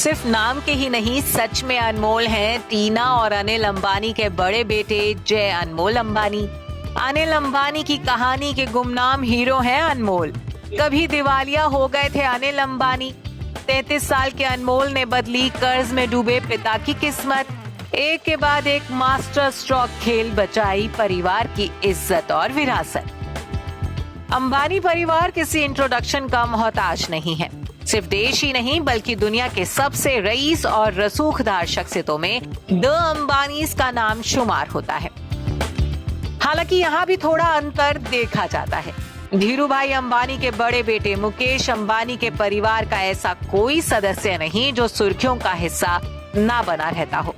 सिर्फ नाम के ही नहीं, सच में अनमोल हैं टीना और अनिल अंबानी के बड़े बेटे जय अनमोल अंबानी। अनिल अंबानी की कहानी के गुमनाम हीरो हैं अनमोल। कभी दिवालिया हो गए थे अनिल अंबानी। 33 साल के अनमोल ने बदली कर्ज में डूबे पिता की किस्मत। एक के बाद एक मास्टर स्ट्रोक खेल बचाई परिवार की इज्जत और विरासत। अंबानी परिवार किसी इंट्रोडक्शन का मोहताज नहीं है। सिर्फ देश ही नहीं बल्कि दुनिया के सबसे रईस और रसूखदार शख्सियतों में द अंबानीज का नाम शुमार होता है। हालांकि यहाँ भी थोड़ा अंतर देखा जाता है। धीरूभाई अंबानी के बड़े बेटे मुकेश अंबानी के परिवार का ऐसा कोई सदस्य नहीं जो सुर्खियों का हिस्सा ना बना रहता हो।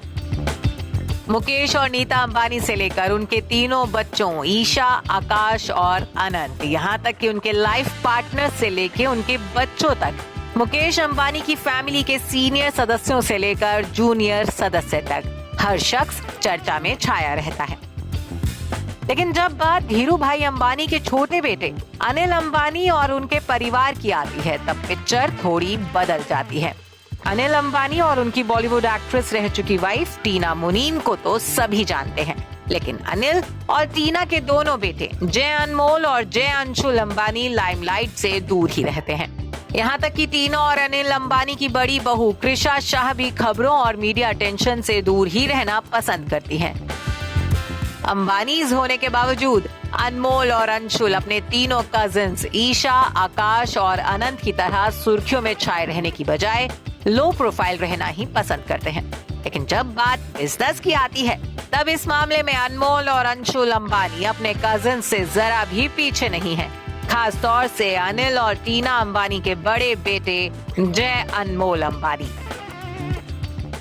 मुकेश और नीता अंबानी से लेकर उनके तीनों बच्चों ईशा, आकाश और अनंत, यहाँ तक कि उनके लाइफ पार्टनर से लेकर उनके बच्चों तक, मुकेश अंबानी की फैमिली के सीनियर सदस्यों से लेकर जूनियर सदस्य तक हर शख्स चर्चा में छाया रहता है। लेकिन जब बात धीरूभाई अंबानी के छोटे बेटे अनिल अंबानी और उनके परिवार की आती है तब पिक्चर थोड़ी बदल जाती है। अनिल अंबानी और उनकी बॉलीवुड एक्ट्रेस रह चुकी वाइफ टीना मुनीम को तो सभी जानते हैं, लेकिन अनिल और टीना के दोनों बेटे जय अनमोल और जय अंशुल अंबानी लाइमलाइट से दूर ही रहते हैं। यहाँ तक कि टीना और अनिल अंबानी की बड़ी बहू कृषा शाह भी खबरों और मीडिया अटेंशन से दूर ही रहना पसंद करती हैं। अंबानीज होने के बावजूद अनमोल और अंशुल अपने तीनों कजिन्स ईशा, आकाश और अनंत की तरह सुर्खियों में छाए रहने की बजाय लो प्रोफाइल रहना ही पसंद करते हैं। लेकिन जब बात बिजनेस की आती है तब इस मामले में अनमोल और अंशुल अंबानी अपने कजिन से जरा भी पीछे नहीं हैं। खास तौर से अनिल और टीना अंबानी के बड़े बेटे जय अनमोल अंबानी,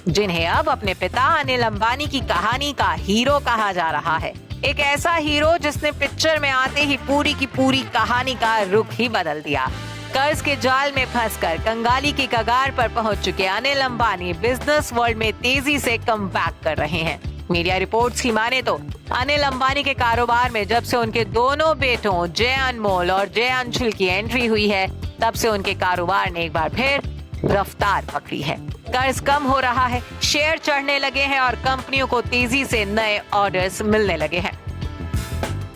जिन्हें अब अपने पिता अनिल अंबानी की कहानी का हीरो कहा जा रहा है। एक ऐसा हीरो जिसने पिक्चर में आते ही पूरी की पूरी कहानी का रुख ही बदल दिया। कर्ज के जाल में फंसकर कंगाली की कगार पर पहुंच चुके अनिल अंबानी बिजनेस वर्ल्ड में तेजी से कमबैक कर रहे हैं। मीडिया रिपोर्ट्स की माने तो अनिल अंबानी के कारोबार में जब से उनके दोनों बेटों जय अनमोल और जय अंशुल की एंट्री हुई है तब से उनके कारोबार ने एक बार फिर रफ्तार पकड़ी है। कर्ज कम हो रहा है, शेयर चढ़ने लगे हैं और कंपनियों को तेजी से नए ऑर्डर्स मिलने लगे हैं।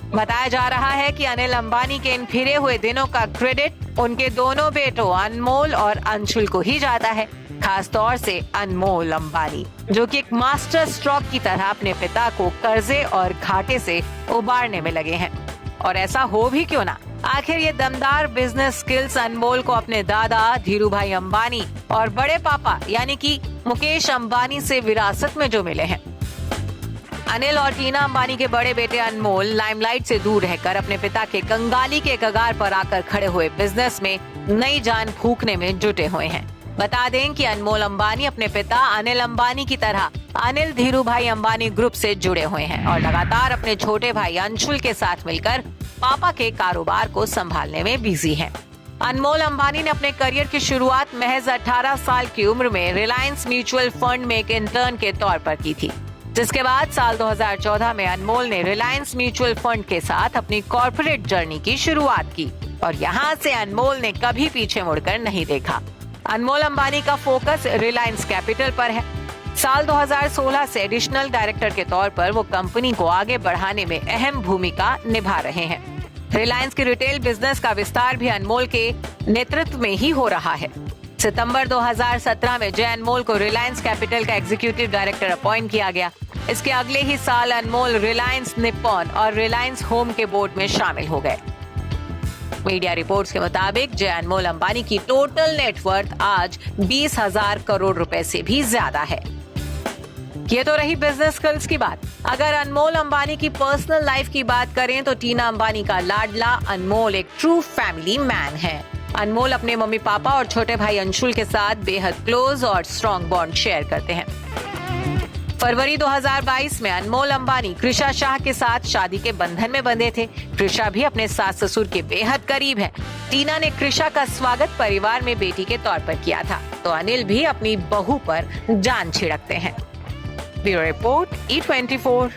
बताया जा रहा है कि अनिल अंबानी के इन फिरे हुए दिनों का क्रेडिट उनके दोनों बेटों अनमोल और अंशुल को ही जाता है। खास तौर से अनमोल अंबानी, जो कि एक मास्टर स्ट्रोक की तरह अपने पिता को कर्जे और घाटे से उबारने में लगे हैं। और ऐसा हो भी क्यों ना, आखिर ये दमदार बिजनेस स्किल्स अनमोल को अपने दादा धीरूभाई अंबानी और बड़े पापा यानी कि मुकेश अंबानी से विरासत में जो मिले हैं। अनिल और टीना अंबानी के बड़े बेटे अनमोल लाइमलाइट से दूर रहकर अपने पिता के कंगाली के कगार पर आकर खड़े हुए बिजनेस में नई जान फूंकने में जुटे हुए हैं। बता दें कि अनमोल अंबानी अपने पिता अनिल अंबानी की तरह अनिल धीरूभाई अंबानी ग्रुप से जुड़े हुए हैं और लगातार अपने छोटे भाई अंशुल के साथ मिलकर पापा के कारोबार को संभालने में बिजी हैं। अनमोल अंबानी ने अपने करियर की शुरुआत महज 18 साल की उम्र में रिलायंस म्यूचुअल फंड में एक इंटर्न के तौर पर की थी, जिसके बाद साल 2014 में अनमोल ने रिलायंस म्यूचुअल फंड के साथ अपनी कॉर्पोरेट जर्नी की शुरुआत की और यहाँ से अनमोल ने कभी पीछे मुड़कर नहीं देखा। अनमोल अंबानी का फोकस रिलायंस कैपिटल पर है। साल 2016 से एडिशनल डायरेक्टर के तौर पर वो कंपनी को आगे बढ़ाने में अहम भूमिका निभा रहे हैं। रिलायंस के रिटेल बिजनेस का विस्तार भी अनमोल के नेतृत्व में ही हो रहा है। सितंबर 2017 में जय अनमोल को रिलायंस कैपिटल का एग्जीक्यूटिव डायरेक्टर अपॉइंट किया गया। इसके अगले ही साल अनमोल रिलायंस निप्पॉन और रिलायंस होम के बोर्ड में शामिल हो गए। मीडिया रिपोर्ट्स के मुताबिक जय अनमोल अंबानी की टोटल नेटवर्थ आज 20,000 करोड़ रुपए से भी ज्यादा है। ये तो रही बिजनेस स्किल्स की बात। अगर अनमोल अंबानी की पर्सनल लाइफ की बात करें तो टीना अंबानी का लाडला अनमोल एक ट्रू फैमिली मैन है। अनमोल अपने मम्मी पापा और छोटे भाई अंशुल के साथ बेहद क्लोज और स्ट्रॉन्ग बॉन्ड शेयर करते हैं। फरवरी 2022 में अनमोल अंबानी कृषा शाह के साथ शादी के बंधन में बंधे थे। कृषा भी अपने सास ससुर के बेहद करीब है। टीना ने कृषा का स्वागत परिवार में बेटी के तौर पर किया था, तो अनिल भी अपनी बहू पर जान छिड़कते हैं। Bureau report E24।